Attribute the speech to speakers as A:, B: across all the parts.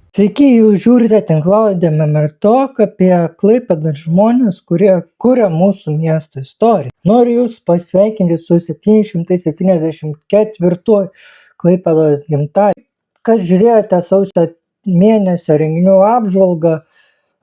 A: Sveiki, jūs žiūrite tinklalaidę Memertok apie Klaipėdos žmones, kurie kuria mūsų miesto istoriją. Noriu Jūs pasveikinti su 774 Klaipėdos gimtadieniu. Kad žiūrėjote sausio mėnesio renginių apžvalgą,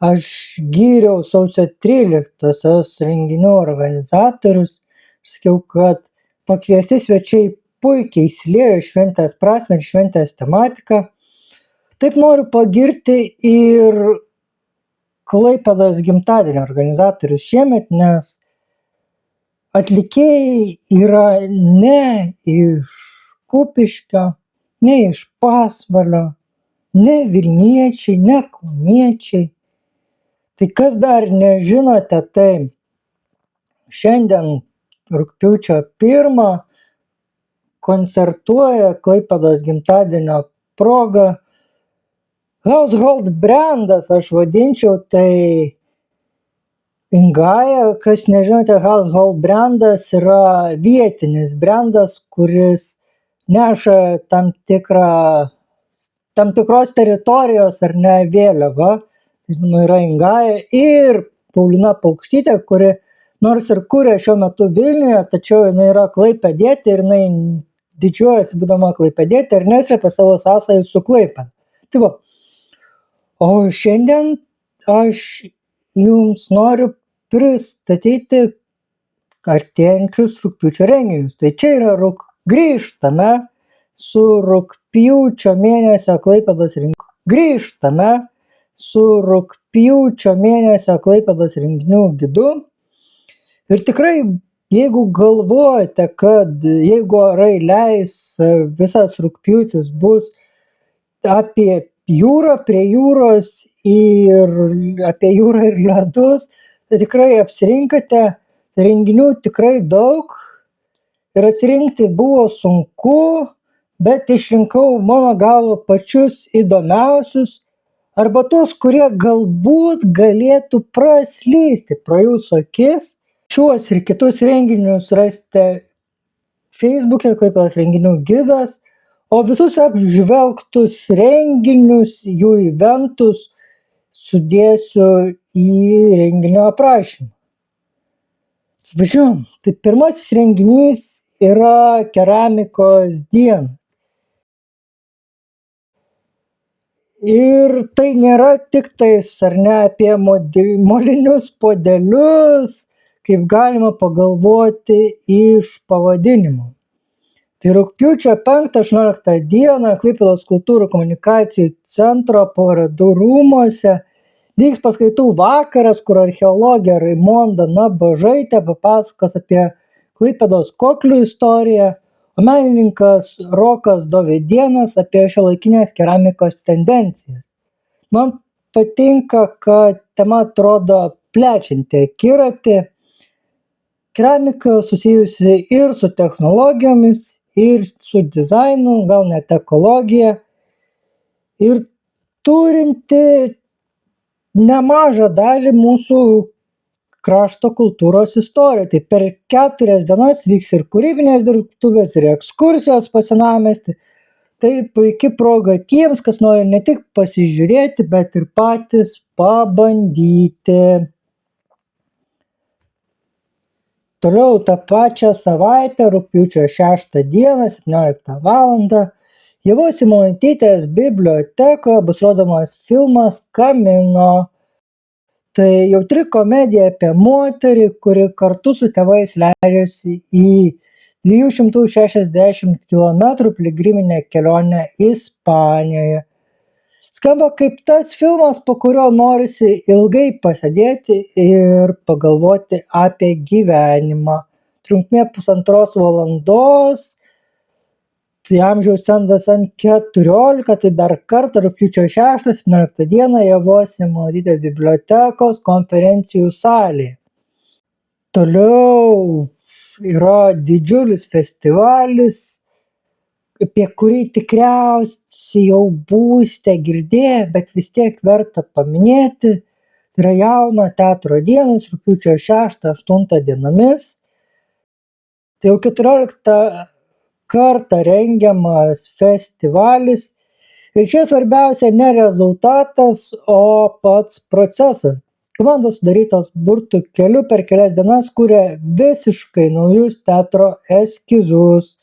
A: aš gyriau sausio 13-osios renginių organizatorius. Sakiau, kad pakviesti svečiai puikiai įsiliejo į šventės prasmę ir šventės tematiką. Taip noriu pagirti ir Klaipėdos gimtadienio organizatorius šiemet, nes atlikėjai yra ne iš Kupiškio, ne iš Pasvalio, ne Vilniečiai, ne Kauniečiai. Tai kas dar nežinote, tai šiandien rugpjūčio 1 koncertuoja Klaipėdos gimtadienio proga Household brandas, aš vadinčiau, tai Ingaja. Kas nežinote, Household brandas yra vietinis brandas, kuris neša tam tikros teritorijos ar ne vėliavą. Žinoma, yra Ingaja ir Paulina Paukštytė, kuri nors ir kuria šiuo metu Vilniuje, tačiau jinai yra klaipėdietė ir jinai didžiuojasi būdama klaipėdietė ir neslepia savo sąsajų su Klaipėda. Tai va. O šiandien aš jums noriu pristatyti artėjančius rugpjūčio renginius. Tai čia yra grįžtame su rugpjūčio mėnesio Klaipėdos renginių. Grįžtame su rugpjūčio mėnesio Klaipėdos renginių gidu. Ir tikrai, jeigu galvojate, kad jeigu orai leis, visas rugpjūtis bus apie jūrą, prie jūros ir apie jūrą ir ledus, tai tikrai apsirinkate. Renginių tikrai daug ir atsirinkti buvo sunku, bet išrinkau mano galva pačius įdomiausius arba tuos, kurie galbūt galėtų praslysti pro jūsų akis. Šiuos ir kitus renginius rasite Facebook'e Klaipėdos renginių gidas, o visus apžvelgtus renginius, jų eventus sudėsiu į renginio aprašymą. Važiuojam. Tai pirmasis renginys yra keramikos diena. Ir tai nėra tik tais ar ne apie molinius puodelius, kaip galima pagalvoti iš pavadinimo. Tai rugpjūčio 5-18 dieną Klaipėdos kultūrų komunikacijų centro parodų rūmuose vyks paskaitų vakaras, kur archeologė Raimonda Nabažaitė papasakos apie Klaipėdos koklių istoriją, o menininkas Rokas Dovydėnas apie šiuolaikinės keramikos tendencijas. Man patinka, kad tema atrodo plečianti akiratį. Keramika susijusi ir su technologijomis, ir su dizainu, gal net ekologija, ir turinti nemažą dalį mūsų krašto kultūros istoriją. Tai per 4 dienas vyks ir kūrybinės dirbtuvės, ir ekskursijos po senamiestį. Tai puikia proga tiems, kas nori ne tik pasižiūrėti, bet ir patys pabandyti. Toliau tą pačią savaitę, rugpjūčio 6 dieną, 17 valandą, Ievos Simonaitytės bibliotekoje bus rodomas filmas Kamino. Tai jautri komedija apie moterį, kuri kartu su tėvais leidžiasi į 260 km piligriminę kelionę Ispanijoje. Skamba kaip tas filmas, po kurio norisi ilgai pasėdėti ir pagalvoti apie gyvenimą. Trumpmė 1,5 valandos, tai amžiaus cenzas ant 14, tai dar kartą rugpjūčio 6-17 dieną Ievos Simonaitytės bibliotekos konferencijų salėje. Toliau yra didžiulis festivalis, apie kurį tikriausiai jau būsite girdėję, bet vis tiek verta paminėti. Tai yra Jauno teatro dienos rugpjūčio 6-8 dienomis. Tai jau 14 kartą rengiamas festivalis Ir čia svarbiausia ne rezultatas, o pats procesas. Komandos sudarytos burtų keliu per kelias dienas kuria visiškai naujus teatro eskizus.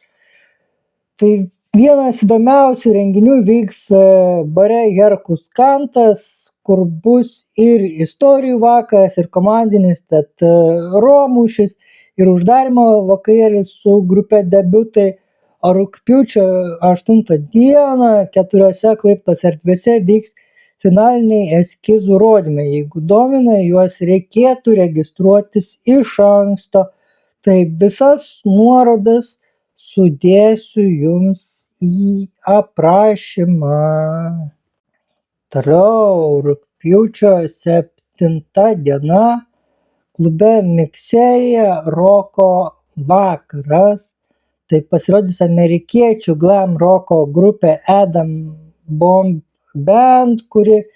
A: Tai vienas įdomiausių renginių vyks bare Herkus Kantas, kur bus ir istorijų vakaras, ir komandinis romušis, ir uždarymo vakarėlis su grupe Debiutai. O rugpjūčio 8 dieną 4 Klaipėdos erdvėse vyks finaliniai eskizų rodymai. Jeigu domina, juos reikėtų registruotis iš anksto. Tai visas nuorodas sudėsiu jums į aprašymą. Toliau rugpjūčio 7 diena klube Mikserija roko vakaras. Tai pasirodys amerikiečių glam roko grupė Adam Bomb Band, kuri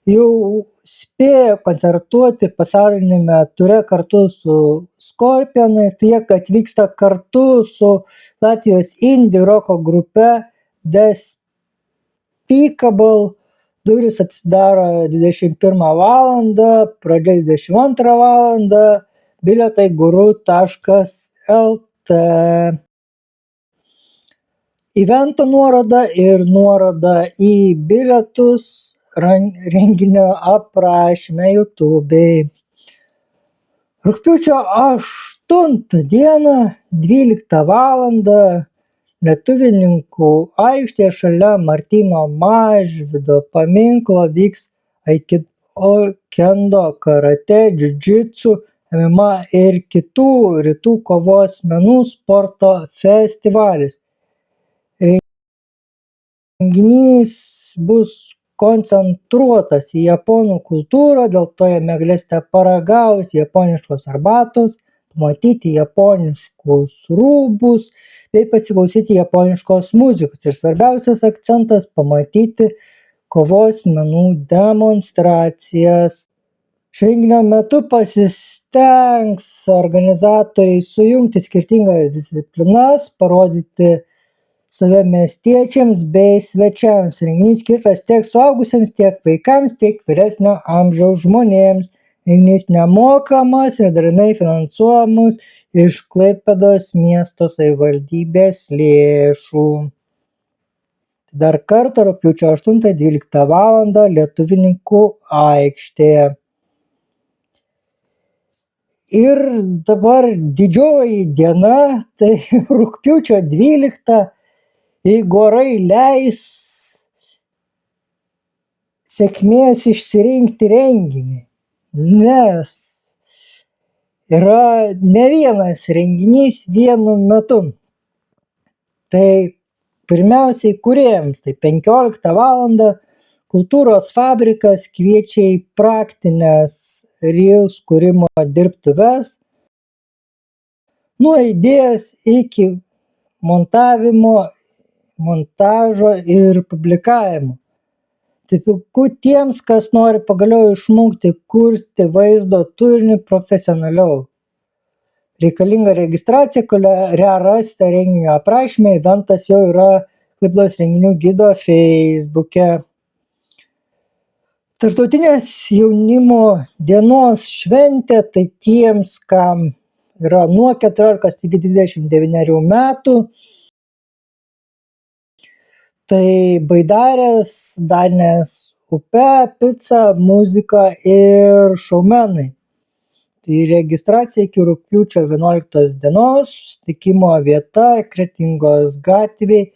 A: jau spėjo koncertuoti pasaulinėme ture kartu su Scorpionais. Tai jie atvyksta kartu su Latvijos indie roko grupe Despicable. Durys atsidaro 21 valandą, pradžia 22 valandą, bilietai guru.lt. Evento nuoroda ir nuoroda į bilietus renginio aprašyme YouTube'ai. Rugpjūčio 8 dieną 12 valandą Lietuvininkų aikštėje šalia Martyno Mažvydo paminklo vyks aikido, kendo, karate, džiudžitsu, MMA ir kitų rytų kovos menų sporto festivalis. Renginys bus koncentruotas į japonų kultūrą, dėl to jame galėsite paragauti japoniškos arbatos, pamatyti japoniškus rūbus bei pasiklausyti japoniškos muzikos. Ir svarbiausias akcentas – pamatyti kovos menų demonstracijas. Šio renginio metu pasistengs organizatoriai sujungti skirtingas disciplinas, parodyti save miestiečiams bei svečiams. Renginys skirtas tiek suaugusiems, tiek vaikams, tiek vyresnio amžiaus žmonėms. Renginys nemokamas ir dalinai finansuojamas iš Klaipėdos miesto savivaldybės lėšų. Dar kartą rugpjūčio 8-12 valandą Lietuvininkų aikštėje. Ir dabar didžioji diena, tai rugpjūčio 12, jeigu orai leis, sėkmės išsirinkti renginį, nes yra ne vienas renginys vienu metu. Tai pirmiausiai kūrėjams, tai 15 valandą Kultūros fabrikas kviečia į praktinės Reels kūrimo dirbtuves, nuo idėjos iki montažo ir publikavimo. Tai puiku tiems, kas nori pagaliau išmokti kurti vaizdo turinį profesionaliau. Reikalinga registracija, kurią rasite renginio aprašyme. Eventas jau yra Klaipėdos renginių gido Facebook'e. Tarptautinės jaunimo dienos šventė, tai tiems, kam yra nuo 14 iki 29 metų. Tai baidarės, Danės upe, pica, muzika ir šoumenai. Tai registracija iki rugpjūčio 11 dienos, susitikimo vieta Kretingos gatvėje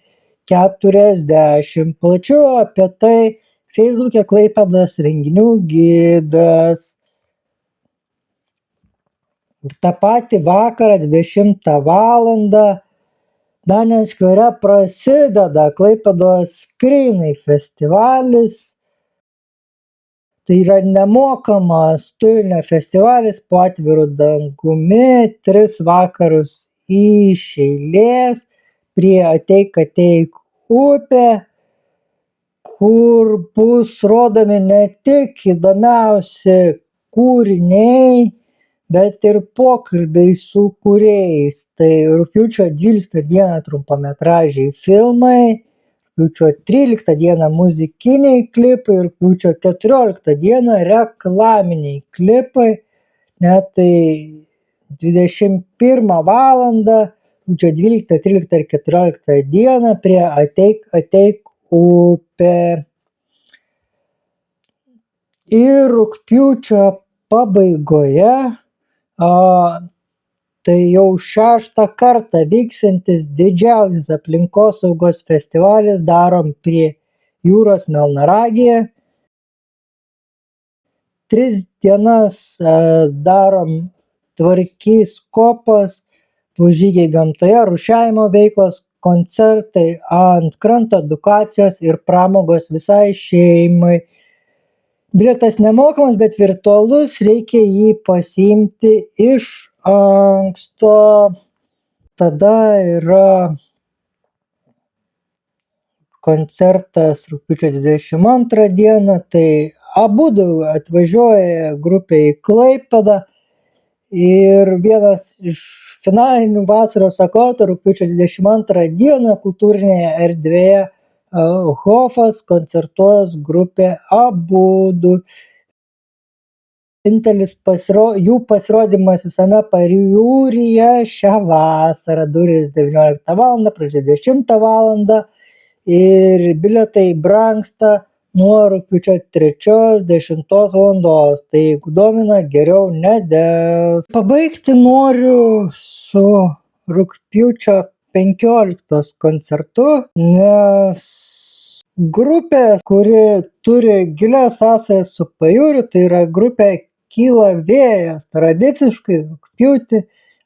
A: 40. Plačiau apie tai Facebook'e Klaipėdos renginių gidas. Ir tą patį vakarą 20 valandą Danės skvere prasideda Klaipėdos Skrynai festivalis. Tai yra nemokamas turinio festivalis po atviru dangumi, 3 vakarus iš eilės prie Ateik upė, kur bus rodomi ne tik įdomiausi kūriniai, bet ir pokalbiai su kūrėjais. Tai rugpjūčio 12 dieną trumpametražiai filmai, rugpjūčio 13 dieną muzikiniai klipai ir rugpjūčio 14 dieną reklaminiai klipai. Net tai 21 valandą, rugpjūčio 12, 13 ir 14 dieną prie Ateik upė. Ir rugpjūčio pabaigoje tai jau 6 kartą vyksiantis didžiausias aplinkosaugos festivalis Darom prie jūros Melnragėje. 3 dienas darom tvarkys kopas, žygiai gamtoje, rūšiavimo veiklos, koncertai ant kranto, edukacijos ir pramogos visai šeimai. Bilietas nemokamas, bet virtualus, reikia jį pasiimti iš anksto. Tada yra koncertas rugpjūčio 22 dieną, tai abudu atvažiuoja grupė į Klaipėdą ir vienas iš finalinių vasaros akordų rugpjūčio 22 dieną kultūrinėje erdvėje Hofas koncertuos grupė Abudu. Vienintelis jų pasirodymas visame pajūryje šią vasarą, durys 19 val., pradžia 20 val. Ir bilietai brangsta nuo rugpjūčio 3-10 val. Tai jeigu domina, geriau nedelst. Pabaigti noriu su rugpjūčio 15 koncertu, nes grupė, kuri turi gilias sąsajas su pajūriu, tai yra grupė Kyla vėjas, tradiciškai rugpjūtį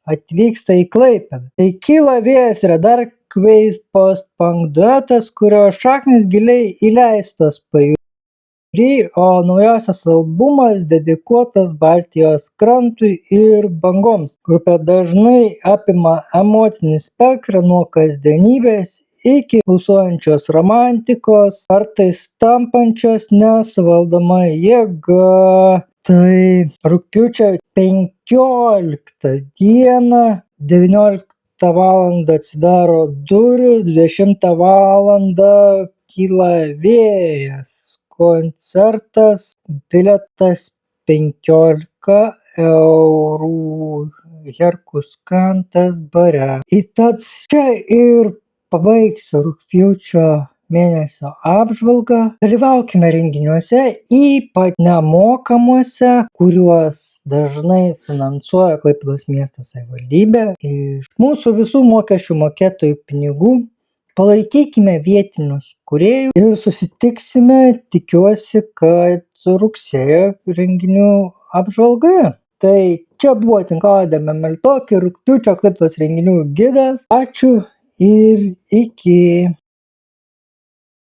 A: atvyksta į Klaipėdą. Tai Kyla vėjas yra dar post-punk duetas, kurio šaknys giliai įleistos pajūry, o naujausias albumas dedikuotas Baltijos krantui ir bangoms. Grupė dažnai apima emocinį spektrą nuo kasdienybės iki pulsuojančios romantikos, kartais tampančios nesuvaldoma jėga. Tai rugpjūčio 15 dieną 19 val. Atsidaro durys, 20 val. Kyla vėjas. Koncertas, bilietas 15 eurų. Herkus Kantas bare. Tad čia ir pabaigsiu rugpjūčio mėnesio apžvalgą. Dalyvaukime renginiuose, ypač nemokamuose, kuriuos dažnai finansuoja Klaipėdos miesto savivaldybė iš mūsų visų mokesčių mokėtojų pinigų. Palaikykime vietinius kūrėjus ir susitiksime, tikiuosi, kad rugsėjo renginių apžvalgoje. Tai čia buvo tinklalaidė Memeltokė, rugpjūčio Klaipėdos renginių gidas. Ačiū ir iki.